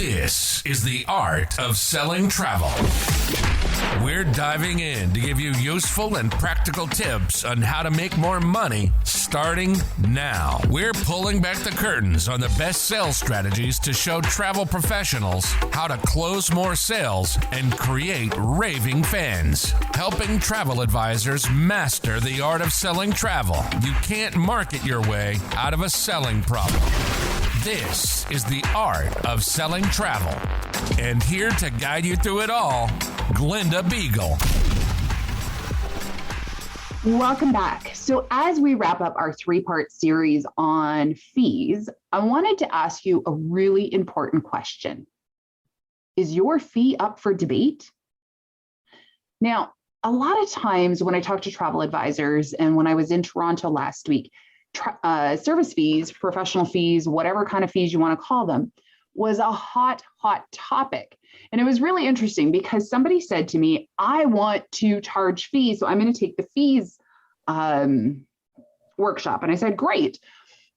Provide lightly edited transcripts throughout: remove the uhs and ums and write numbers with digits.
This is the art of selling travel. We're diving in to give you useful and practical tips on how to make more money starting now. We're pulling back the curtains on the best sales strategies to show travel professionals how to close more sales and create raving fans. Helping travel advisors master the art of selling travel. You can't market your way out of a selling problem. This is the art of selling travel. And here to guide you through it all, Glenda Beagle. Welcome back. So as we wrap up our three-part series on fees, I wanted to ask you a really important question. Is your fee up for debate? Now, a lot of times when I talk to travel advisors and when I was in Toronto last week, service fees, professional fees, whatever kind of fees you want to call them, was a hot topic. And it was really interesting because somebody said to me, I want to charge fees, so I'm going to take the fees workshop. And I said, great.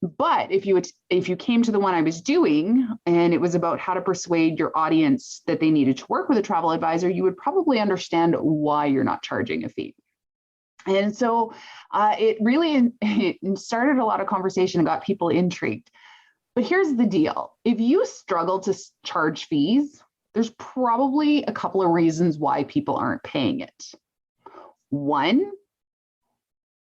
But if you came to the one I was doing and it was about how to persuade your audience that they needed to work with a travel advisor, you would probably understand why you're not charging a fee. And so it really started a lot of conversation and got people intrigued. But here's the deal. If you struggle to charge fees, there's probably a couple of reasons why people aren't paying it. One,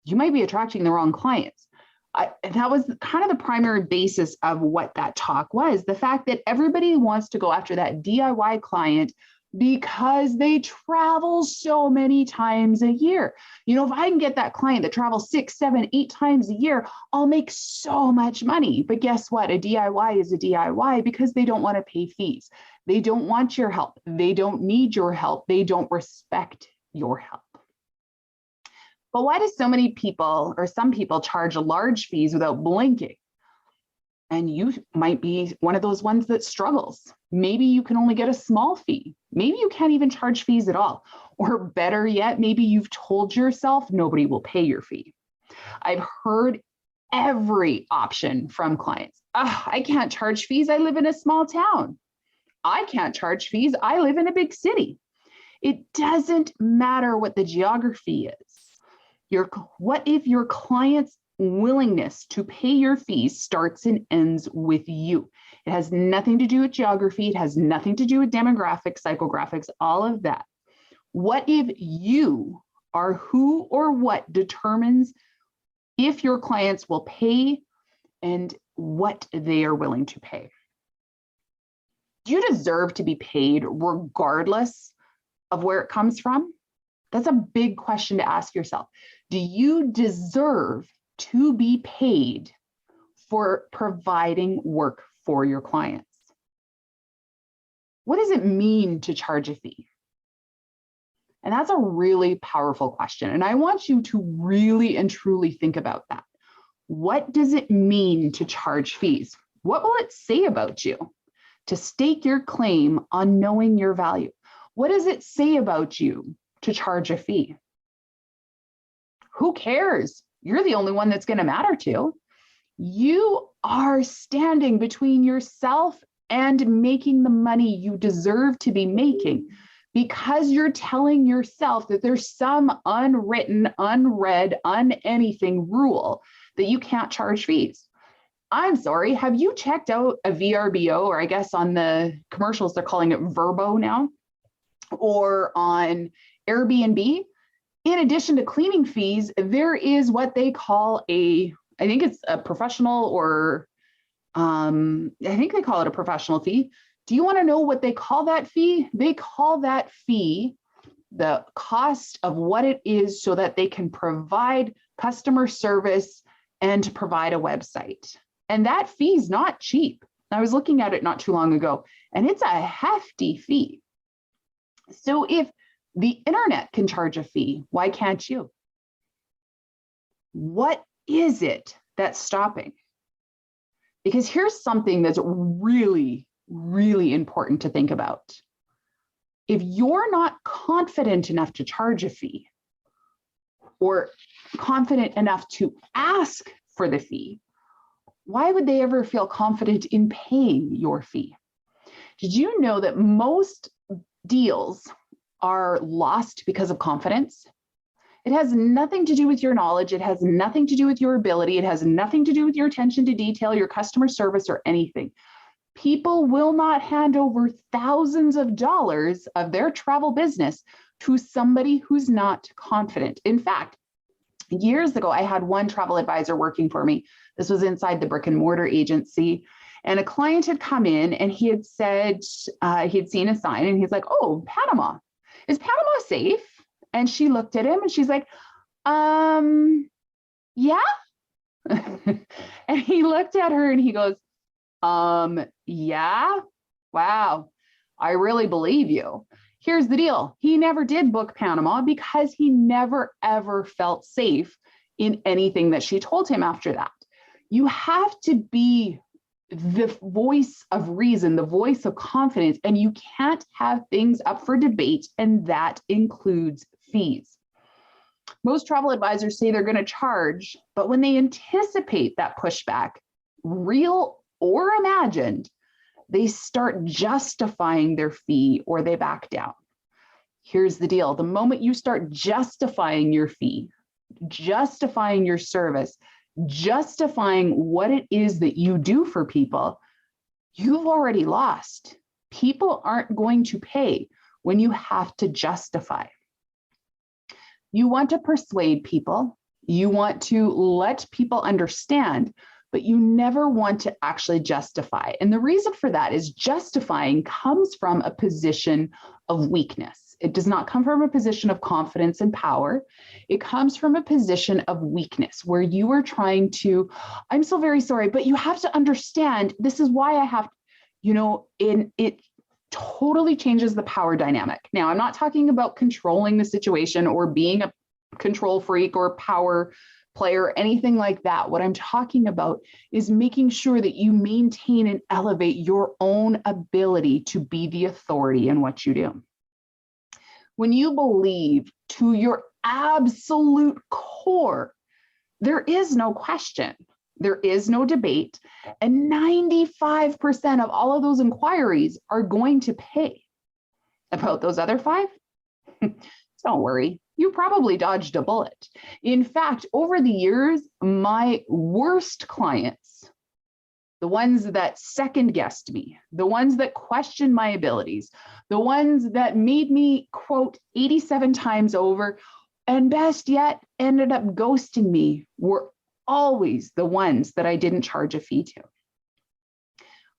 you might be attracting the wrong clients. And that was kind of the primary basis of what that talk was. The fact that everybody wants to go after that DIY client because they travel so many times a year. You know, if I can get that client that travels 6, 7, 8 times a year, I'll make so much money. But guess what? A DIY is a DIY because they don't want to pay fees. They don't want your help. They don't need your help. They don't respect your help. But why do so many people or some people charge large fees without blinking? And you might be one of those ones that struggles. Maybe you can only get a small fee. Maybe you can't even charge fees at all. Or better yet, maybe you've told yourself nobody will pay your fee. I've heard every option from clients. I can't charge fees. I live in a small town. I can't charge fees. I live in a big city. It doesn't matter what the geography is. What if your client's willingness to pay your fees starts and ends with you? It has nothing to do with geography. It has nothing to do with demographics, psychographics, all of that. What if you are who or what determines if your clients will pay and what they are willing to pay? Do you deserve to be paid regardless of where it comes from? That's a big question to ask yourself. Do you deserve to be paid for providing work for your clients? What does it mean to charge a fee? And that's a really powerful question. And I want you to really and truly think about that. What does it mean to charge fees? What will it say about you? To stake your claim on knowing your value. What does it say about you to charge a fee? Who cares? You're the only one that's going to matter to. You are standing between yourself and making the money you deserve to be making because you're telling yourself that there's some unwritten, unread, anything rule that you can't charge fees. I'm sorry, have you checked out a VRBO, or I guess on the commercials, they're calling it Vrbo now, or on Airbnb? In addition to cleaning fees, there is what they call I think it's a professional, or I think they call it a professional fee. Do you want to know what they call that fee? They call that fee the cost of what it is so that they can provide customer service and to provide a website. And that fee is not cheap. I was looking at it not too long ago, and it's a hefty fee. So if the internet can charge a fee, why can't you? What is it that's stopping? Because here's something that's really, really important to think about. If you're not confident enough to charge a fee, or confident enough to ask for the fee, why would they ever feel confident in paying your fee? Did you know that most deals are lost because of confidence? It has nothing to do with your knowledge. It has nothing to do with your ability. It has nothing to do with your attention to detail, your customer service, or anything. People will not hand over thousands of dollars of their travel business to somebody who's not confident. In fact, years ago, I had one travel advisor working for me. This was inside the brick and mortar agency. And a client had come in and he had said, he had seen a sign and he's like, "Oh, Panama. Is Panama safe?" And she looked at him and she's like, yeah. And he looked at her and he goes, yeah, wow, I really believe you. Here's the deal. He never did book Panama because he never, ever felt safe in anything that she told him after that. You have to be the voice of reason, the voice of confidence, and you can't have things up for debate, and that includes fees. Most travel advisors say they're going to charge, but when they anticipate that pushback, real or imagined, they start justifying their fee or they back down. Here's the deal. The moment you start justifying your fee, justifying your service, justifying what it is that you do for people, you've already lost. People aren't going to pay when you have to justify. You want to persuade people, you want to let people understand, but you never want to actually justify. And the reason for that is justifying comes from a position of weakness. It does not come from a position of confidence and power. It comes from a position of weakness where you are trying to, "I'm so very sorry, but you have to understand, this is why I have," it totally changes the power dynamic. Now, I'm not talking about controlling the situation or being a control freak or power player, anything like that. What I'm talking about is making sure that you maintain and elevate your own ability to be the authority in what you do. When you believe to your absolute core, there is no question, there is no debate, and 95% of all of those inquiries are going to pay. About those other 5, don't worry, you probably dodged a bullet. In fact, over the years, my worst clients, the ones that second guessed me, the ones that questioned my abilities, the ones that made me quote 87 times over, and best yet, ended up ghosting me, were always the ones that I didn't charge a fee to.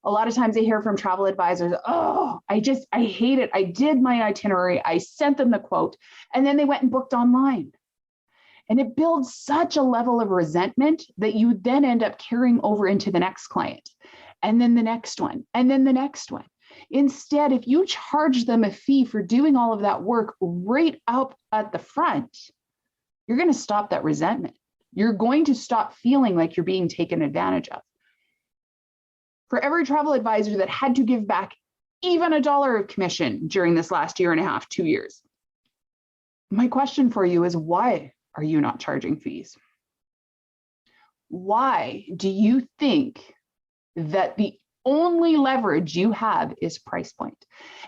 A lot of times I hear from travel advisors, "Oh, I hate it. I did my itinerary. I sent them the quote, and then they went and booked online." And it builds such a level of resentment that you then end up carrying over into the next client, and then the next one, and then the next one. Instead, if you charge them a fee for doing all of that work right up at the front, you're going to stop that resentment. You're going to stop feeling like you're being taken advantage of. For every travel advisor that had to give back even $1 of commission during this last year and a half, 2 years, my question for you is, why are you not charging fees? Why do you think that the only leverage you have is price point?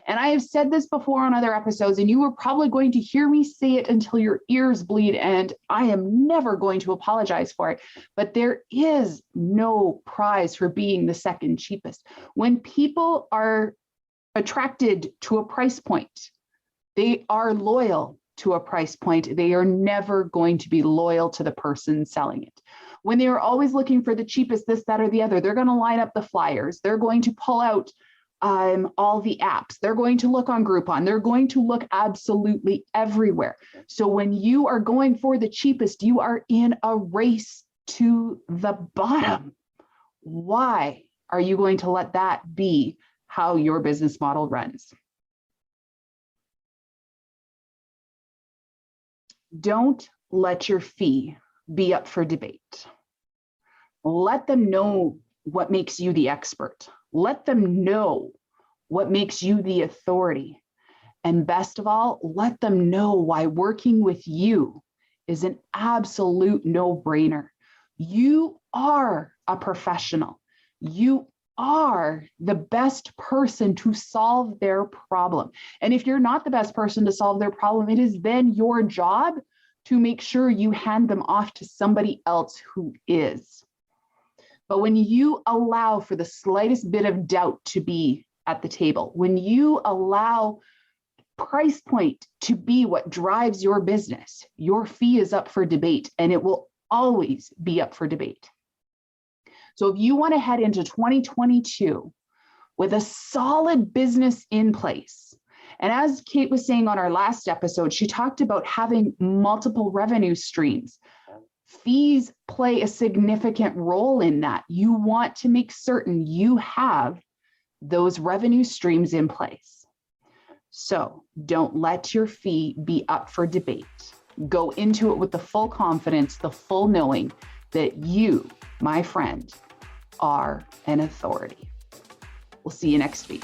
And I have said this before on other episodes, and you are probably going to hear me say it until your ears bleed, and I am never going to apologize for it. But there is no prize for being the second cheapest. When people are attracted to a price point, they are loyal to a price point. They are never going to be loyal to the person selling it. When they are always looking for the cheapest, this, that, or the other, they're going to line up the flyers. They're going to pull out all the apps. They're going to look on Groupon. They're going to look absolutely everywhere. So when you are going for the cheapest, you are in a race to the bottom. Why are you going to let that be how your business model runs? Don't let your fee be up for debate. Let them know what makes you the expert. Let them know what makes you the authority. And best of all, let them know why working with you is an absolute no-brainer. You are a professional. You are the best person to solve their problem. And if you're not the best person to solve their problem, it is then your job to make sure you hand them off to somebody else who is. But when you allow for the slightest bit of doubt to be at the table, when you allow price point to be what drives your business, your fee is up for debate, and it will always be up for debate. So if you want to head into 2022 with a solid business in place, and as Kate was saying on our last episode, she talked about having multiple revenue streams. Fees play a significant role in that. You want to make certain you have those revenue streams in place. So don't let your fee be up for debate. Go into it with the full confidence, the full knowing that you, my friend, are an authority. We'll see you next week.